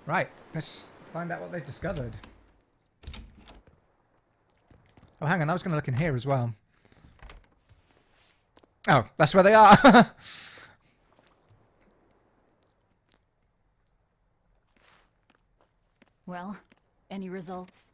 Right, let's find out what they've discovered. Oh, hang on, I was going to look in here as well. Oh, that's where they are. Well, any results?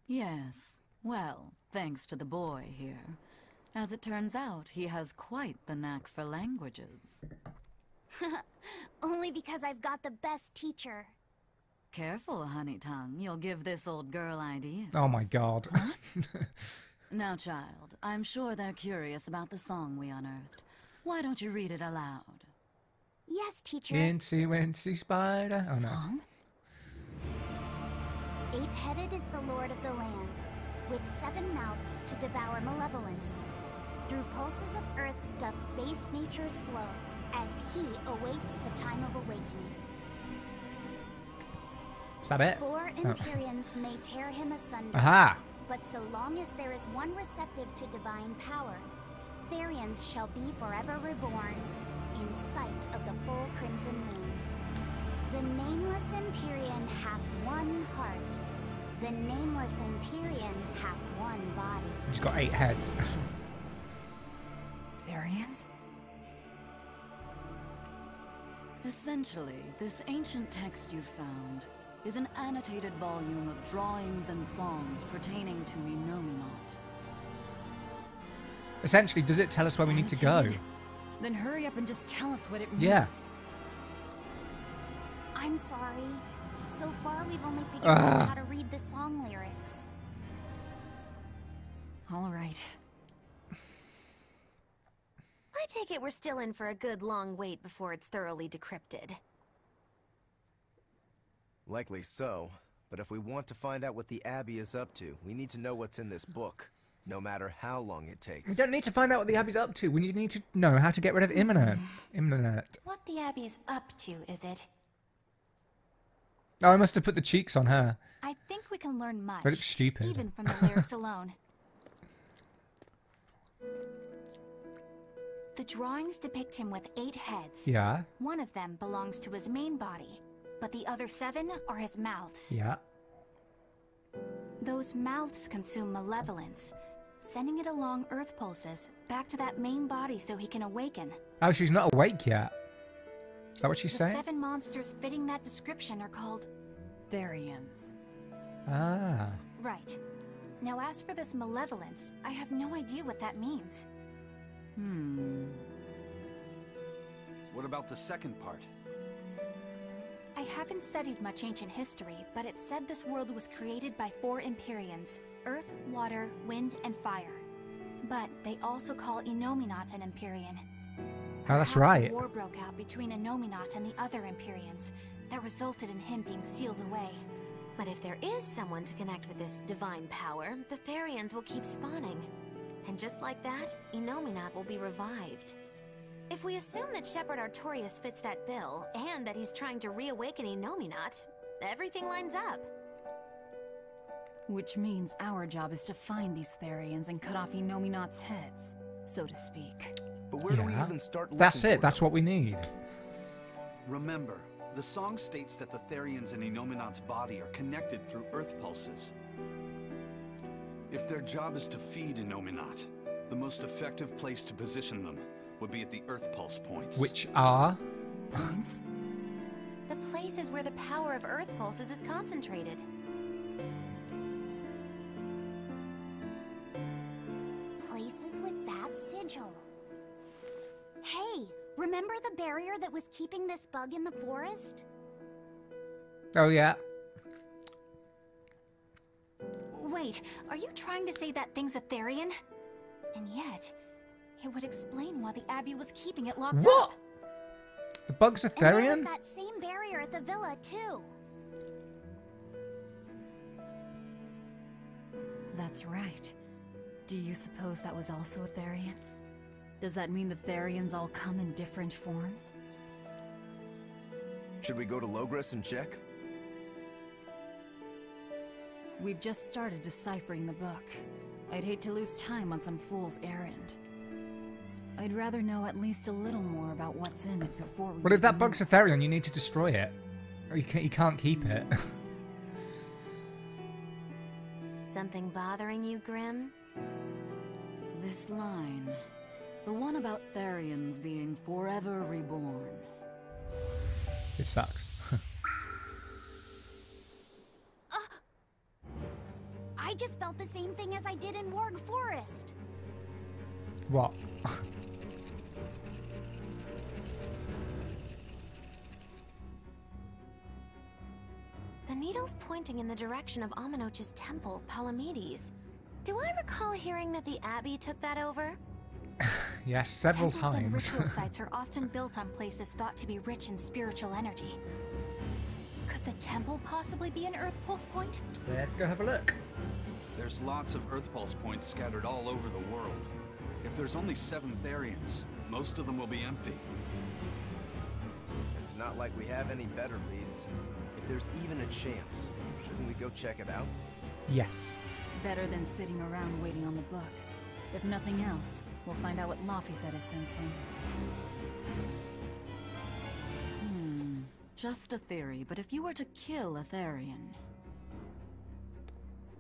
Yes. Well, thanks to the boy here. As it turns out, he has quite the knack for languages. Only because I've got the best teacher. Careful, honey tongue. You'll give this old girl ideas. Oh my god. Now, child, I'm sure they're curious about the song we unearthed. Why don't you read it aloud? Yes, teacher. Incy Wincy Spider. Oh no. Song? Eight-headed is the lord of the land, with 7 mouths to devour malevolence. Through pulses of earth doth base nature's flow, as he awaits the time of awakening. Is that it? 4 Empyreans may tear him asunder. Aha! But so long as there is one receptive to divine power, Therians shall be forever reborn, in sight of the full crimson moon. The nameless Empyrean hath one heart. The nameless Empyrean hath one body. He's got 8 heads. Therians? Essentially, this ancient text you found is an annotated volume of drawings and songs pertaining to Enominat. Essentially, does it tell us where we need to go? Annotated? Then hurry up and just tell us what it means. Yeah. I'm sorry. So far, we've only figured out how to read the song lyrics. All right. I take it we're still in for a good long wait before it's thoroughly decrypted. Likely so, but if we want to find out what the Abbey is up to, we need to know what's in this book, no matter how long it takes. We don't need to find out what the Abbey's up to. We need to know how to get rid of Imminent. What the Abbey's up to, is it? Oh, I must have put the cheeks on her. I think we can learn much, They look stupid. even from the lyrics alone. The drawings depict him with 8 heads. Yeah. One of them belongs to his main body, but the other 7 are his mouths. Yeah. Those mouths consume malevolence, sending it along earth pulses back to that main body so he can awaken. Oh, she's not awake yet. Is that what she's The saying? 7 monsters fitting that description are called... Therians. Ah. Right. Now as for this malevolence, I have no idea what that means. What about the second part? I haven't studied much ancient history, but it said this world was created by 4 Empyreans: earth, water, wind, and fire. But they also call Enominat an Empyrean. Oh, that's Perhaps right. a war broke out between Enominat and the other Empyreans that resulted in him being sealed away. But if there is someone to connect with this divine power, the Therians will keep spawning. And just like that, Enominat will be revived. If we assume that Shepherd Artorius fits that bill, and that he's trying to reawaken Enominat, everything lines up. Which means our job is to find these Therians and cut off Enominat's heads, so to speak. But where do we even start looking That's it. for That's them? what we need. Remember, the song states that the Therians in Enominat's body are connected through earth pulses. If their job is to feed Enominat, the most effective place to position them would be at the earth pulse points. Which are... Points? The places where the power of earth pulses is concentrated. Places with that sigil. Hey, remember the barrier that was keeping this bug in the forest? Oh, yeah. Wait, are you trying to say that thing's a Therian? And yet, it would explain why the Abbey was keeping it locked What? up. The bug's a And there Therian? was that same barrier at the villa, too. That's right. Do you suppose that was also a Therian? Does that mean the Therians all come in different forms? Should we go to Logres and check? We've just started deciphering the book. I'd hate to lose time on some fool's errand. I'd rather know at least a little more about what's in it before we... Well, if that make a bug's a Therion, you need to destroy it. Or you can't keep it. Something bothering you, Grim? This line. The one about Therians being forever reborn. It sucks. I just felt the same thing as I did in Warg Forest. What? The needle's pointing in the direction of Amenoch's temple, Palamedes. Do I recall hearing that the Abbey took that over? Yes, several Temples and times. ritual sites are often built on places thought to be rich in spiritual energy. Could the temple possibly be an Earth Pulse point? Let's go have a look. There's lots of Earth Pulse points scattered all over the world. If there's only 7 Therians, most of them will be empty. It's not like we have any better leads. If there's even a chance, shouldn't we go check it out? Yes. Better than sitting around waiting on the book. If nothing else, we'll find out what Laphicet is sensing. Just a theory, but if you were to kill a Therian...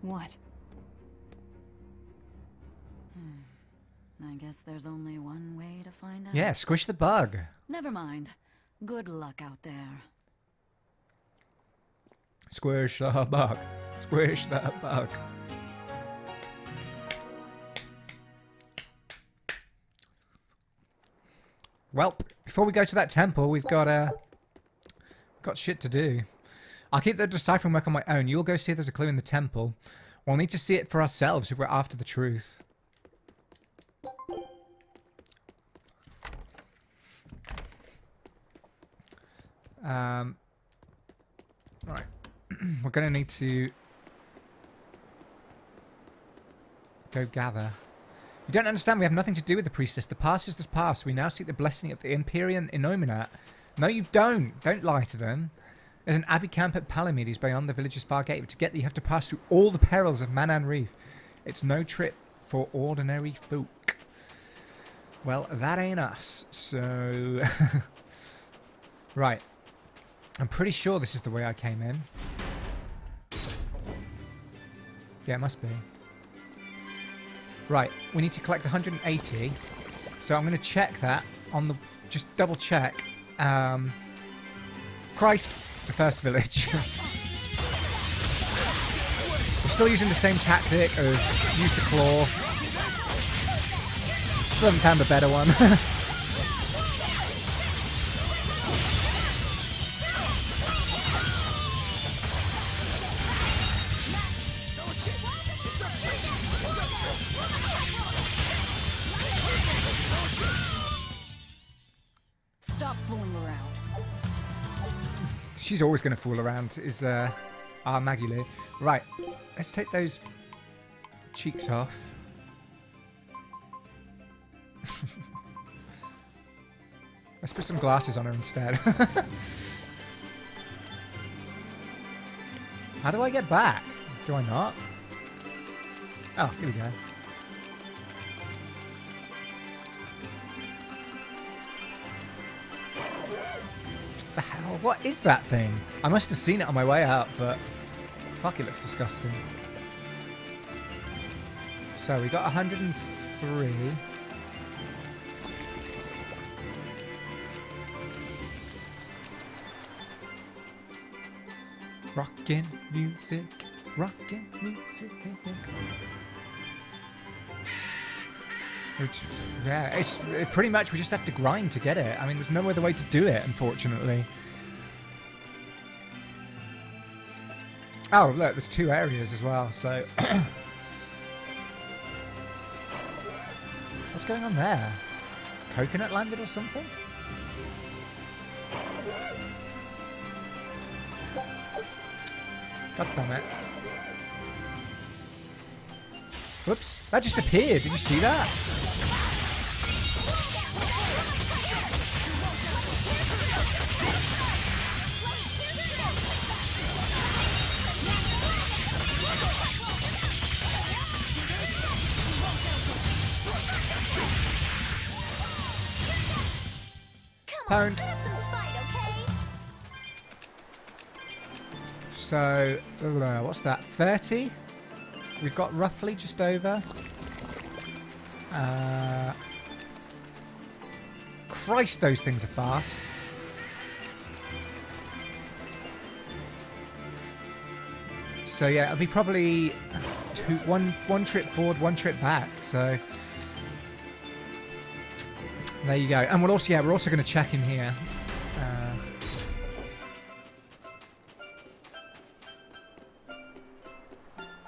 What? I guess there's only one way to find out. Yeah, squish the bug. Never mind. Good luck out there. Squish the bug. Squish the bug. Well, before we go to that temple, we've got shit to do. I'll keep the deciphering work on my own. You'll go see if there's a clue in the temple. We'll need to see it for ourselves if we're after the truth. Right. We're going to need to go gather. You don't understand. We have nothing to do with the priestess. The past is the past. We now seek the blessing of the Empyrean Innominat. No, you don't. Don't lie to them. There's an abbey camp at Palamedes beyond the village's far gate. To get there, you have to pass through all the perils of Manan Reef. It's no trip for ordinary folk. Well, that ain't us. So... Right. I'm pretty sure this is the way I came in. Yeah, it must be. Right, we need to collect 180. So I'm going to check that on the... Just double check. Christ, the first village. We're still using the same tactic of use the claw. Still haven't found a better one. Stop fooling around. She's always going to fool around, is our Maggie Lou. Right, let's take those cheeks off. Let's put some glasses on her instead. How do I get back? Do I not? Oh, here we go. The hell? What is that thing? I must have seen it on my way out, but fuck, it looks disgusting. So we got 103. Rockin' music, rockin' music. Which, yeah, it's pretty much we just have to grind to get it. I mean, there's no other way to do it, unfortunately. Oh, look, there's 2 areas as well, so... What's going on there? Coconut landed or something? God damn it. Whoops, that just appeared. Did you see that? Pwned. Have some fight, okay? So, what's that? 30? We've got roughly just over. Christ, those things are fast. So yeah, it'll be probably one trip forward, one trip back. So there you go. And we're also going to check in here.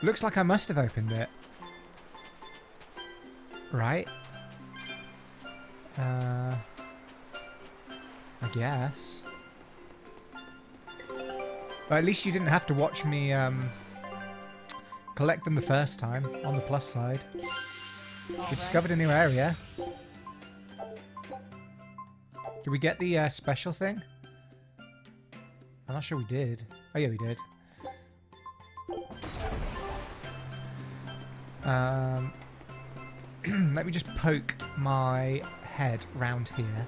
Looks like I must have opened it. Right? I guess. But at least you didn't have to watch me collect them the first time, on the plus side. We discovered a new area. Did we get the special thing? I'm not sure we did. Oh yeah, we did. Let me just poke my head round here.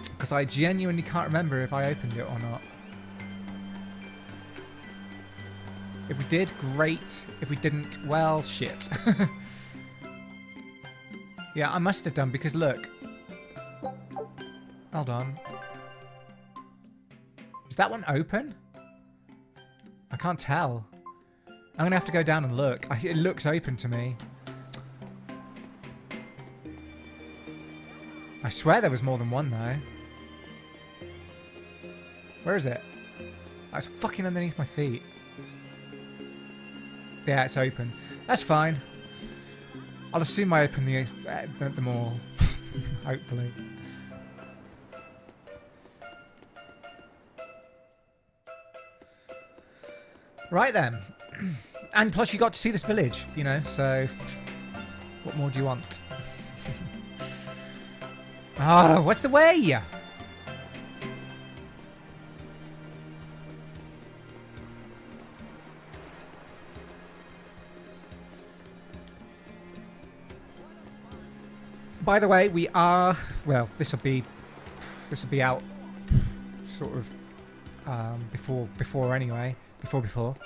Because I genuinely can't remember if I opened it or not. If we did, great. If we didn't, well, shit. Yeah, I must have done, because look. Hold on. Is that one open? I can't tell. I'm going to have to go down and look. It looks open to me. I swear there was more than one, though. Where is it? Oh, it's fucking underneath my feet. Yeah, it's open. That's fine. I'll assume I open them all. Hopefully. Right then. And plus you got to see this village, you know, so what more do you want? Ah, what's the way? By the way, we are, well, this will be out sort of before anyway. Before.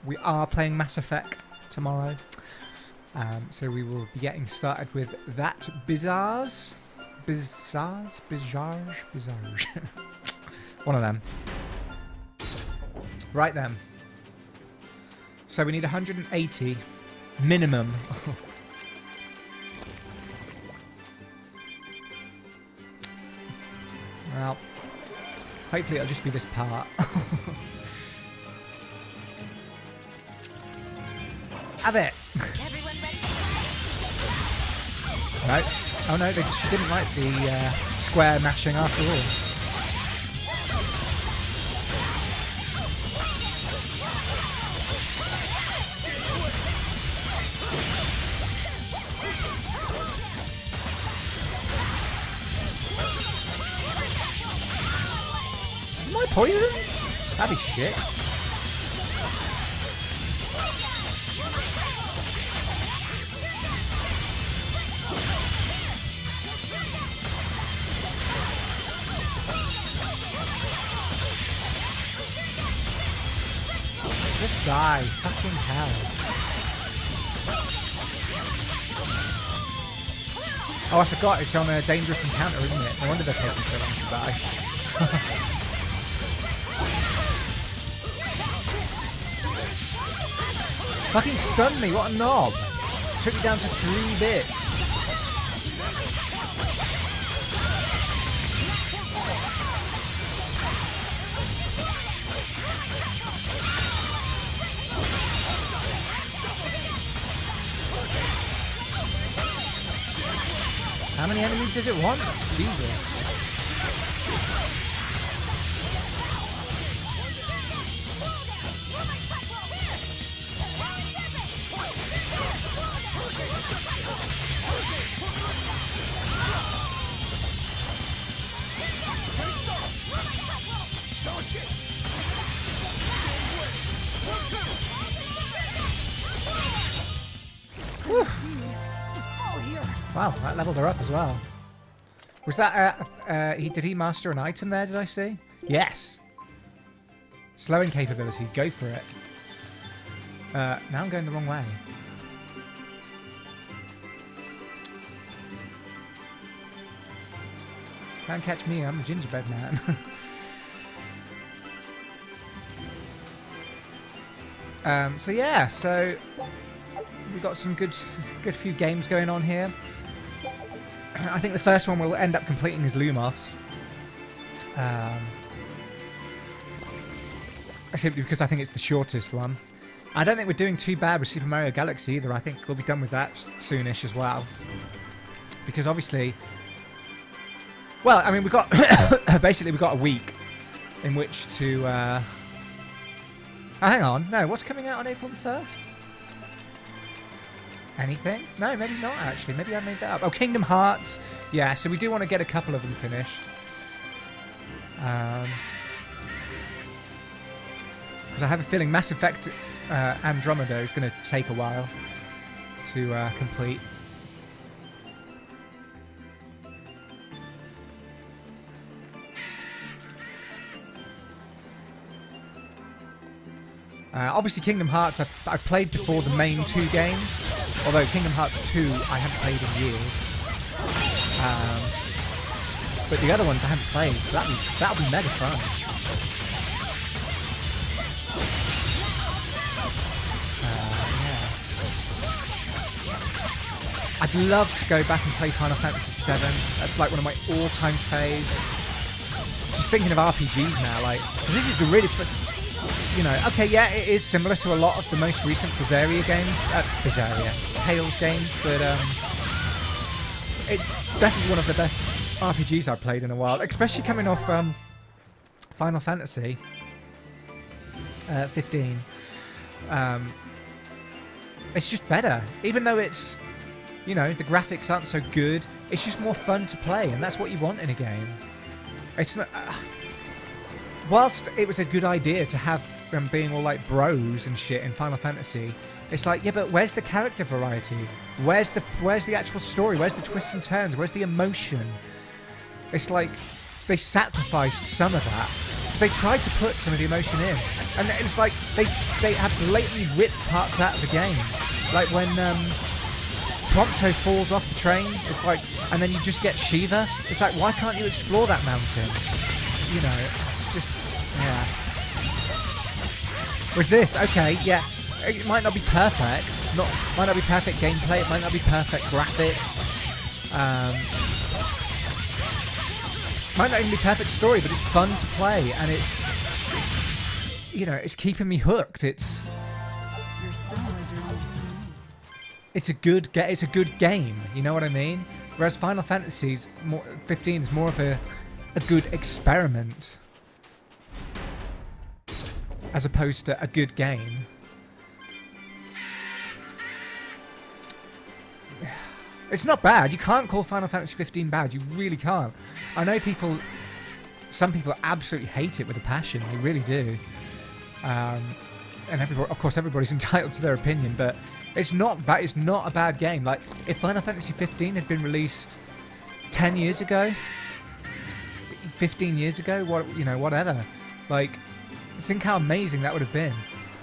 We are playing Mass Effect tomorrow. So we will be getting started with that Bizarre. One of them. Right then. So we need 180 minimum. Well, hopefully it'll just be this part. Have it! No. Oh no, she didn't like the square mashing after all. Am I poisoned? That'd be shit. Just die. Fucking hell. Oh, I forgot. It's on a dangerous encounter, isn't it? No wonder they're taking so long to die. Fucking stunned me. What a knob. Took me down to 3 bits. How many enemies does it want? Jesus. Whew. Wow, that leveled her up as well. Was that, did he master an item there, did I see? Yes. Slowing capability, go for it. Now I'm going the wrong way. Can't catch me, I'm a gingerbread man. So yeah, so we've got some good few games going on here. I think the first one we'll end up completing is Lumos. Simply because I think it's the shortest one. I don't think we're doing too bad with Super Mario Galaxy either. I think we'll be done with that soonish as well. Because obviously... Well, I mean, we've got... basically, we've got a week in which to... Oh, hang on. No, what's coming out on April the 1st? Anything? No, maybe not, actually. Maybe I made that up. Oh, Kingdom Hearts. Yeah, so we do want to get a couple of them finished. Because I have a feeling Mass Effect Andromeda is going to take a while to complete. Obviously, Kingdom Hearts I've played before the main two games, although Kingdom Hearts 2 I haven't played in years. But the other ones I haven't played, so that'll be mega fun. Yeah. I'd love to go back and play Final Fantasy VII. That's like one of my all-time faves. Just thinking of RPGs now, like, 'cause this is a really fun. You know, okay, yeah, it is similar to a lot of the most recent Berseria games, Tales games, but it's definitely one of the best RPGs I've played in a while, especially coming off Final Fantasy 15. It's just better, even though it's, you know, the graphics aren't so good. It's just more fun to play, and that's what you want in a game. It's not. Whilst it was a good idea to have them being all like bros and shit in Final Fantasy, it's like, yeah, but where's the character variety? Where's the actual story? Where's the twists and turns? Where's the emotion? It's like they sacrificed some of that. They tried to put some of the emotion in, and it's like they have blatantly ripped parts out of the game. Like when Prompto falls off the train, it's like, and then you just get Shiva. It's like, why can't you explore that mountain? You know, it's just, yeah. With this, okay, yeah, it might not be perfect, might not be perfect gameplay, it might not be perfect graphics, might not even be perfect story, but it's fun to play, and it's you know, it's keeping me hooked. It's a good game, you know what I mean? Whereas Final Fantasy's 15 is more of a good experiment, as opposed to a good game. It's not bad. You can't call Final Fantasy 15 bad. You really can't. I know some people absolutely hate it with a passion. They really do. And of course, everybody's entitled to their opinion, but it's not bad. It's not a bad game. Like, if Final Fantasy 15 had been released 10 years ago, 15 years ago, whatever. Like, think how amazing that would have been.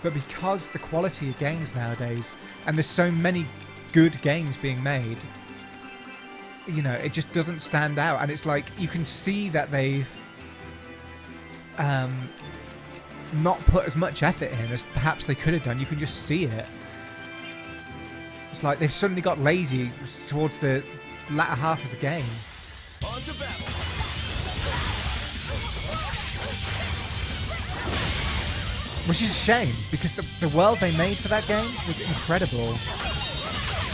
But because the quality of games nowadays, and there's so many good games being made, you know, it just doesn't stand out. And it's like, you can see that they've not put as much effort in as perhaps they could have done. You can just see it. It's like they've suddenly got lazy towards the latter half of the game. On to battle. Which is a shame, because the world they made for that game was incredible.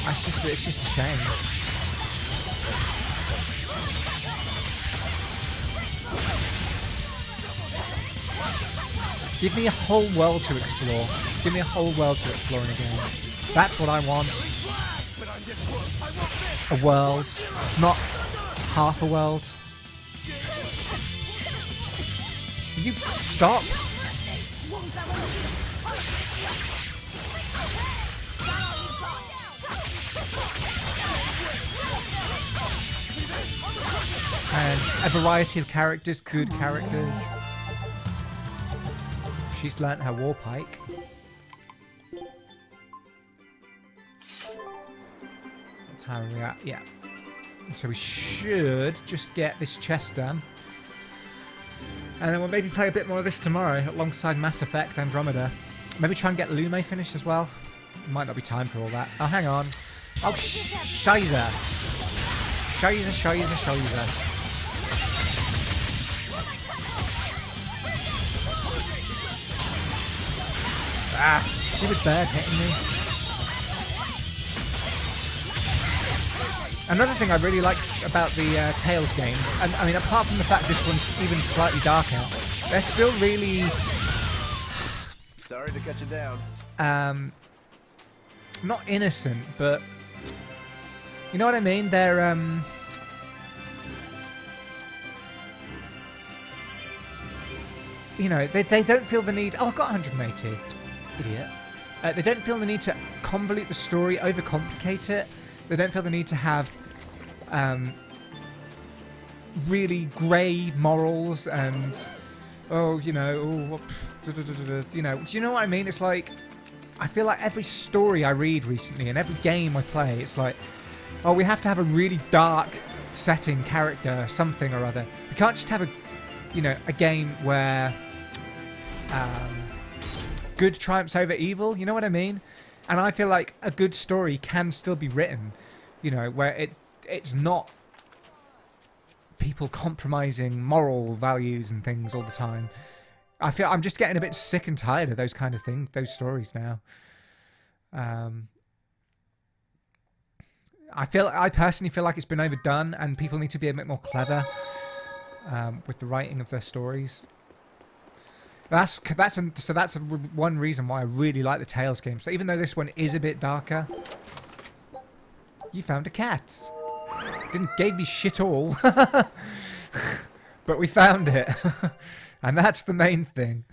It's just a shame. Give me a whole world to explore. Give me a whole world to explore in a game. That's what I want. A world, not half a world. You stop. And a variety of characters, good characters. She's learnt her war pike. What time are we at? Yeah. So we should just get this chest done. And then we'll maybe play a bit more of this tomorrow alongside Mass Effect Andromeda. Maybe try and get Lume finished as well. Might not be time for all that. Oh, hang on. Oh, Shiza. Shiza. Ah, stupid bird hitting me. Another thing I really like about the Tales game, and I mean apart from the fact this one's even slightly darker, they're still really... Sorry to cut you down. Not innocent, but... You know what I mean? They're, you know, they don't feel the need... Oh, I've got 180. Idiot. They don't feel the need to convolute the story, overcomplicate it. They don't feel the need to have really grey morals and, oh, you know, you know, do you know what I mean? It's like, I feel like every story I read recently and every game I play, it's like, oh, we have to have a really dark setting, character, something or other. We can't just have a, you know, a game where good triumphs over evil, you know what I mean? And I feel like a good story can still be written, you know, where it's not people compromising moral values and things all the time. I feel I'm just getting a bit sick and tired of those kind of things, those stories now. I personally feel like it's been overdone, and people need to be a bit more clever with the writing of their stories. So that's one reason why I really like the Tales game. So even though this one is a bit darker, you found a cat. Gave me shit all, but we found it, and that's the main thing.